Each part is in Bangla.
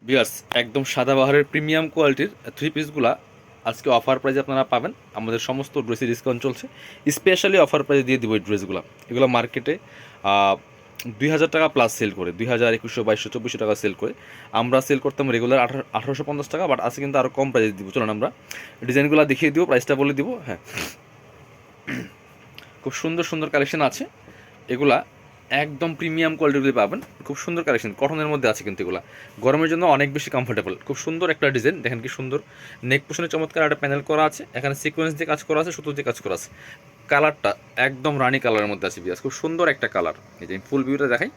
ভিউয়ার্স, একদম সাদাবাহারের প্রিমিয়াম কোয়ালিটির থ্রি পিসগুলা আজকে অফার প্রাইজে আপনারা পাবেন। আমাদের সমস্ত ড্রেসে ডিসকাউন্ট চলছে, স্পেশালি অফার প্রাইজে দিয়ে দিব এই ড্রেসগুলো। এগুলো মার্কেটে 2000 টাকা প্লাস সেল করে, 2000, 2100, 2200, 2400 টাকা সেল করে। আমরা সেল করতাম রেগুলার 1850 টাকা, বাট আজকে কিন্তু আরও কম প্রাইজে দিব। চলুন আমরা ডিজাইনগুলো দেখিয়ে দিব, প্রাইসটা বলে দিব। হ্যাঁ, খুব সুন্দর সুন্দর কালেকশন আছে এগুলা, একদম প্রিমিয়াম কোয়ালিটিগুলি পাবেন। খুব সুন্দর কালেকশন, কটনের মধ্যে আছে কিন্তু এগুলা গরমের জন্য অনেক বেশি কমফোর্টেবল। খুব সুন্দর একটা ডিজাইন, দেখেন কি সুন্দর। নেক পোশনে চমৎকার একটা প্যানেল করা আছে, এখানে সিকোয়েন্স দিয়ে কাজ করা আছে, সুতো দিয়ে কাজ করা আছে। কালারটা একদম রানি কালারের মধ্যে আছে বিয়াস, খুব সুন্দর একটা কালার। এই যে ফুল ভিউটা দেখাই,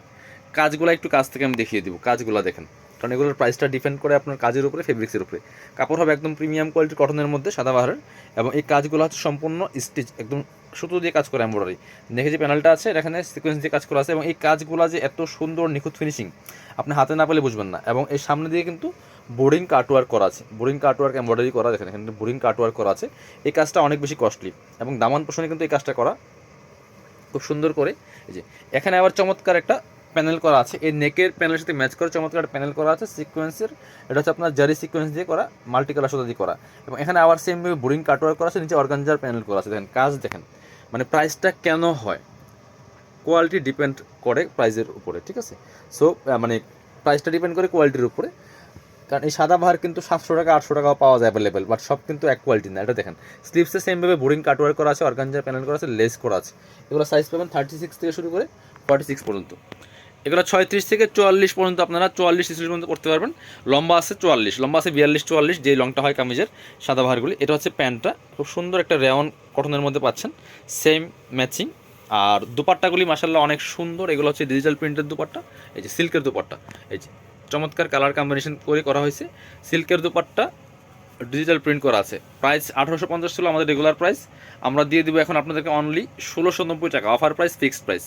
কাজগুলো একটু কাছ থেকে আমি দেখিয়ে দিব। কাজগুলো দেখেন, কারণ এগুলোর প্রাইসটা ডিপেন্ড করে আপনার কাজের উপরে, ফেব্রিক্সের উপরে। কাপড় হবে একদম প্রিমিয়াম কোয়ালিটির কটনের মধ্যে, সাদাবাহারের। এবং এই কাজগুলো হচ্ছে সম্পূর্ণ স্টিচ, একদম সুতো দিয়ে কাজ করে, এমব্রয়ডারি। দেখে যে প্যানেলটা আছে এখানে সিকোয়েন্স দিয়ে কাজ করা আছে, এবং এই কাজগুলো যে এত সুন্দর নিখুঁত ফিনিশিং, আপনি হাতে না পেলে বুঝবেন না। এবং এই সামনে দিয়ে কিন্তু বোরিং কাটওয়ার্ক করা আছে, বোরিং কাটওয়ার্ক এমব্রয়ডারি করা, দেখেন এখানে বোরিং কাটওয়ার্ক করা আছে। এই কাজটা অনেক বেশি কস্টলি, এবং দামান পোষণে কিন্তু এই কাজটা করা খুব সুন্দর করে। এই যে এখানে আবার চমৎকার একটা প্যানেল করা আছে, এই নেকের প্যানেলের সাথে ম্যাচ করে চমৎকার একটা প্যানেল করা আছে সিকোয়েন্সের। এটা হচ্ছে আপনার জারি সিকোয়েন্স দিয়ে করা, মাল্টি কালার সুতা দিয়ে করা। এবং এখানে আবার সেম বোরিং কাটওয়ার্ক করা আছে, নিচে অর্গানজার প্যানেল করা আছে। দেখেন কাজ দেখেন, মানে প্রাইসটা কেন হয়, কোয়ালিটি ডিপেন্ড করে প্রাইসের উপরে, ঠিক আছে। সো মানে প্রাইসটা ডিপেন্ড করে কোয়ালিটির উপরে। কারণ এই সাদাবাহার কিন্তু 700 টাকা 800 টাকাও পাওয়া যায় অ্যাভেলেবেল, বাট সব কিন্তু এক কোয়ালিটি না। এটা দেখেন স্লিভসে সেমভাবে বোরিং কাটওয়ার্ক করা আছে, অর্গানজার প্যানেল করা আছে, লেস করা আছে। এগুলো সাইজ পাবেন 36 থেকে শুরু করে 46 পর্যন্ত। এগুলো 36 থেকে 44 পর্যন্ত, আপনারা 44-46 পর্যন্ত করতে পারবেন। লম্বা আছে 44, লম্বা আছে 42-44, যেই লংটা হয় কামিজের সাদাবাহারগুলি। এটা হচ্ছে প্যান্টটা, খুব সুন্দর একটা রেয়ন কটনের মধ্যে পাচ্ছেন, সেম ম্যাচিং। আর দুপাট্টাগুলি মাশাআল্লাহ অনেক সুন্দর, এগুলো হচ্ছে ডিজিটাল প্রিন্টের দুপাট্টা। এই যে সিল্কের দুপাট্টা, এই যে চমৎকার কালার কম্বিনেশন করে করা হয়েছে। সিল্কের দুপাট্টা ডিজিটাল প্রিন্ট করা আছে। প্রাইস 1850 ছিল আমাদের রেগুলার প্রাইস, আমরা দিয়ে দিব এখন আপনাদেরকে অনলি 1690 টাকা, অফার প্রাইস, ফিক্সড প্রাইস।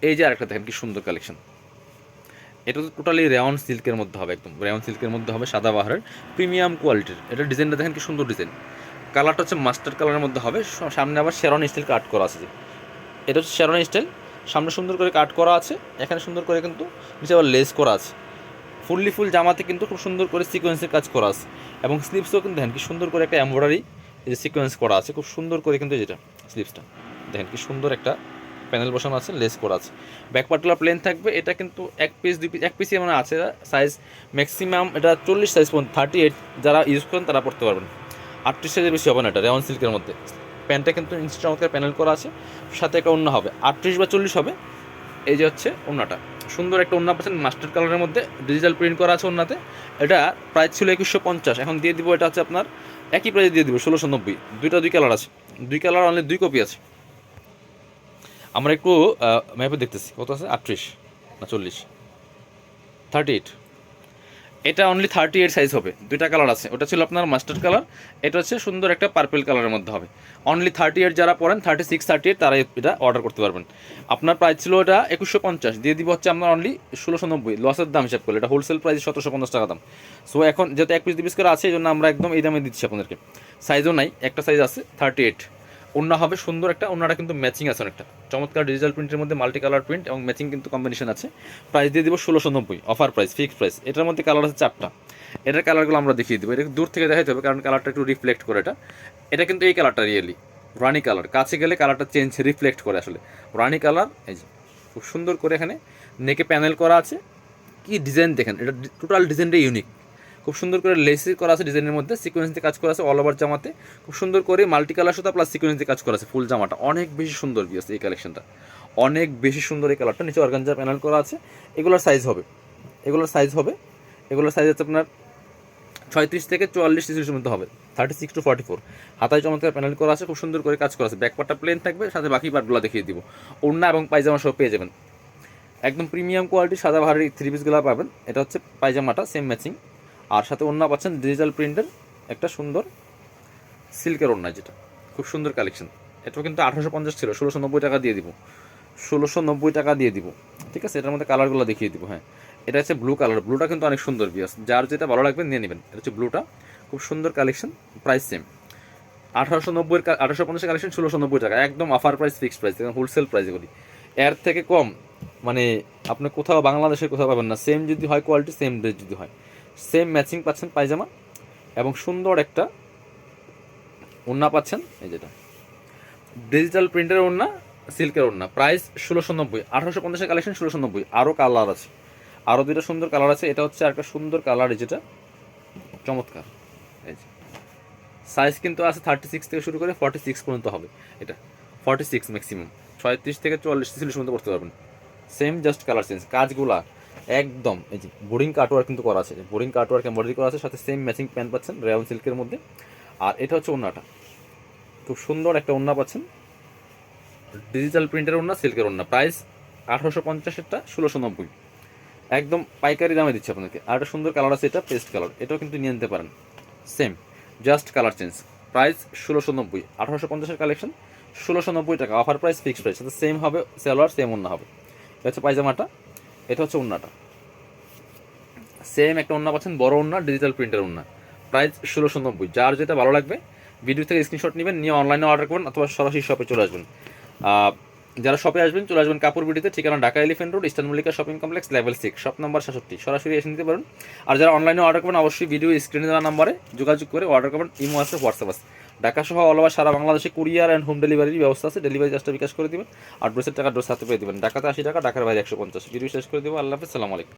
এই যে আরেকটা দেখেন কি সুন্দর কালেকশন, এটা তো টোটালি রেয়ন সিল্কের মধ্যে হবে, একদম রেয়ন সিল্কের মধ্যে হবে, সাদাবাহারের প্রিমিয়াম কোয়ালিটির। এটা ডিজাইনটা দেখেন কি সুন্দর ডিজাইন, কালারটা হচ্ছে মাস্টার্ড কালারের মধ্যে হবে। সামনে আবার শেরওয়ানি স্টাইল কাট করা আছে, যে এটা হচ্ছে শেরওয়ানি স্টাইল, সামনে সুন্দর করে কাট করা আছে, এখানে সুন্দর করে কিন্তু নিচে আবার লেস করা আছে। ফুললি ফুল জামাতে কিন্তু খুব সুন্দর করে সিকোয়েন্সের কাজ করা আছে, এবং স্লিভসও কিন্তু দেখেন কি সুন্দর করে একটা এমব্রয়ডারি এই যে সিকোয়েন্স করা আছে, খুব সুন্দর করে কিন্তু যেটা স্লিভসটা দেখেন কি সুন্দর একটা প্যানেল বসানো আছে, লেস করা আছে। ব্যাক পার্টগুলো প্লেন থাকবে। এটা কিন্তু এক পিস 2 পিস, এক পিসই মানে আছে সাইজ ম্যাক্সিমাম। এটা 40 সাইজ পর্যন্ত, 38 যারা ইউজ করেন তারা পড়তে পারবেন। 38 সাইজের বেশি হবে না, এটা রেওয়ান সিল্কের মধ্যে। প্যান্টটা কিন্তু চমৎকার প্যানেল করা আছে, সাথে একটা ওড়না হবে 38 বা 40 হবে। এই যে হচ্ছে ওড়নাটা, সুন্দর একটা ওড়না পাচ্ছেন মাস্টার্ড কালারের মধ্যে, ডিজিটাল প্রিন্ট করা আছে ওড়নাতে। এটা প্রাইস ছিল 2150, এখন দিয়ে দিব এটা হচ্ছে আপনার একই প্রাইসে দিয়ে দিব 1690। দুই কালার আছে, দুই কালার অনলি 2 কপি আছে। আমরা একটু ম্যাপে দেখতেছি কত আছে, 38 না 40, 38। এটা অনলি 38 সাইজ হবে, দুইটা কালার আছে। ওটা ছিল আপনার মাস্টার্ড কালার, এটা হচ্ছে সুন্দর একটা পার্পল কালারের মধ্যে হবে। অনলি 38 যারা পড়েন, 36, 38 তারা এটা অর্ডার করতে পারবেন। আপনার প্রাইস ছিল এটা 2150, দিয়ে দিব হচ্ছে আপনার অনলি 1690, লসের দাম হিসাব করলে। এটা হোলসেল প্রাইস 1750 টাকা দাম। সো এখন যেহেতু 1 পিস 2 পিস করে আছে, এই জন্য আমরা একদম এই দামে দিচ্ছি আপনাদেরকে। সাইজও নাই, একটা সাইজ আছে 38। ওড়না হবে সুন্দর একটা, ওড়নাটা কিন্তু ম্যাচিং আছে অনেকটা, চমৎকার ডিজিটাল প্রিন্টের মধ্যে মাল্টি কালার প্রিন্ট এবং ম্যাচিং কিন্তু কম্বিনেশন আছে। প্রাইস দিয়ে দিব 1690, অফার প্রাইস, ফিক্সড প্রাইস। এটার মধ্যে কালার আছে 4টা, এটার কালারগুলো আমরা দেখিয়ে দেবো। এটা দূর থেকে দেখাতে হবে, কারণ কালারটা একটু রিফ্লেক্ট করে। এটা কিন্তু এই কালারটা রিয়েলি রানি কালার, কাছে গেলে কালারটা চেঞ্জ রিফ্লেক্ট করে আসলে রানি কালার। এই যে খুব সুন্দর করে এখানে নেকে প্যানেল করা আছে, কি ডিজাইন দেখেন, এটা টোটাল ডিজাইনটা ইউনিক। খুব সুন্দর করে লেসি করা আছে ডিজাইনের মধ্যে, সিকোয়েন্স দিয়ে কাজ করা আছে অল ওভার জামাতে। খুব সুন্দর করে মাল্টি কালার সুতা প্লাস সিকোয়েন্স দিয়ে কাজ করা আছে ফুল জামাটা, অনেক বেশি সুন্দর বিয়াস এই কালেকশনটা, অনেক বেশি সুন্দর এই কালারটা। নিচে অর্গানজা প্যানেল করা আছে। এগুলোর সাইজ হবে, এগুলোর সাইজ হবে, এগুলোর সাইজ হচ্ছে আপনার 36 থেকে 44-46 মধ্যে হবে, 36 to 44। হাতায় চমৎকার প্যানেল করা আছে, খুব সুন্দর করে কাজ করা আছে। ব্যাক পার্টটা প্লেন থাকবে, সাথে বাকি পার্টগুলো দেখিয়ে দিব। ওড়না এবং পায়জামা সব পেয়ে যাবেন, একদম প্রিমিয়াম কোয়ালিটি সাদাবাহারের থ্রি পিসগুলো পাবেন। এটা হচ্ছে পায়জামাটা সেম ম্যাচিং, আর সাথে ওড়না পাচ্ছেন ডিজিটাল প্রিন্টের একটা সুন্দর সিল্কের ওড়না, যেটা খুব সুন্দর কালেকশন। এটাও কিন্তু 1850 ছিল, 1690 টাকা দিয়ে দিব, 1690 টাকা দিয়ে দিব, ঠিক আছে। এটার মধ্যে কালারগুলো দেখিয়ে দিব। হ্যাঁ, এটা হচ্ছে ব্লু কালার, ব্লুটা কিন্তু অনেক সুন্দর বিয়াস, যার যেটা ভালো লাগবে নিয়ে নেবেন। এটা হচ্ছে ব্লুটা, খুব সুন্দর কালেকশন। প্রাইস সেম 1890, 1850 কালেকশন 1690 টাকা, একদম offer price, fixed price, wholesale price. এগুলি এর থেকে কম মানে আপনি কোথাও বাংলাদেশে কোথাও পাবেন না। সেম যদি হয় কোয়ালিটি, সেম ড্রেস যদি হয়, সেম ম্যাচিং পাচ্ছেন পায়জামা এবং সুন্দর একটা ওড়না পাচ্ছেন, এই যেটা ডিজিটাল প্রিন্টের ওড়না, সিল্কের ওড়না, প্রাইস 1690, 1850 কালেকশন 1690। আরও কালার আছে, আরও দুইটা সুন্দর কালার আছে। এটা হচ্ছে একটা সুন্দর কালার, যেটা চমৎকার। এই যে সাইজ কিন্তু আছে 36 থেকে শুরু করে 46 পর্যন্ত হবে। এটা 46 ম্যাক্সিমাম, 36 থেকে 44 46 পর্যন্ত করতে পারবেন। সেম জাস্ট কালার চেঞ্জ, কাজগুলা একদম এই যে বোরিং কাটওয়ার্ক কিন্তু করা আছে, বোরিং কাটওয়ার্ক এমব্রয়ডারি করা আছে, সাথে সেম ম্যাচিং প্যান্ট পাচ্ছেন রেয়ন সিল্কের মধ্যে। আর এটা হচ্ছে ওড়নাটা, খুব সুন্দর একটা ওড়না পাচ্ছেন, ডিজিটাল প্রিন্টের ওড়না, সিল্কের ওড়না, প্রাইস 1850, 1690, একদম পাইকারি দামে দিচ্ছে আপনাদেরকে। আর একটা সুন্দর কালার আছে, এটা পেস্ট কালার, এটাও কিন্তু নিয়ে নিতে পারেন। Same just colour change, price 1690, 1850 collection 1690 টাকা, অফার প্রাইস, ফিক্সড প্রাইস। সাথে সেম হবে সালোয়ার, সেম ওড়না হবে। এটা হচ্ছে পায়জামাটা, এটা হচ্ছে ওড়নাটা, সেম একটা ওড়না পাচ্ছেন, বড় ওড়না, ডিজিটাল প্রিন্টের ওড়না, প্রাইস 1690। যার যেটা ভালো লাগবে ভিডিও থেকে স্ক্রিনশট নেবেন, নিয়ে অনলাইনে অর্ডার করবেন অথবা সরাসরি শপে চলে আসবেন। যারা শপে আসবেন চলে আসবেন কাপড় বিডিতে, ঠিকানা Dhaka elephant road, eastern Mallika shopping complex, level 6, shop number 67, সরাসরি এসে নিতে পারেন। আর যারা অনলাইনে অর্ডার করবেন অবশ্যই ভিডিও স্ক্রিনে দেওয়া নাম্বারে যোগাযোগ করে অর্ডার করবেন। ইমো আছে, হোয়াটসঅ্যাপ আছে, ঢাকা সহ অল ওভার সারা বাংলাদেশে কুরিয়ার অ্যান্ড হোম ডেলিভারির ব্যবস্থা আছে। ডেলিভারি চার্জটা বিকাশ করে দেবেন, আর ড্রেসের টাকা ড্রেস হাতে পেয়ে দেবেন। ঢাকাতে 80 টাকা, ঢাকার বাইরে 150। ভিডিও শেষ করে দেবো। আল্লাহ হাফেজ, সালামু আলাইকুম।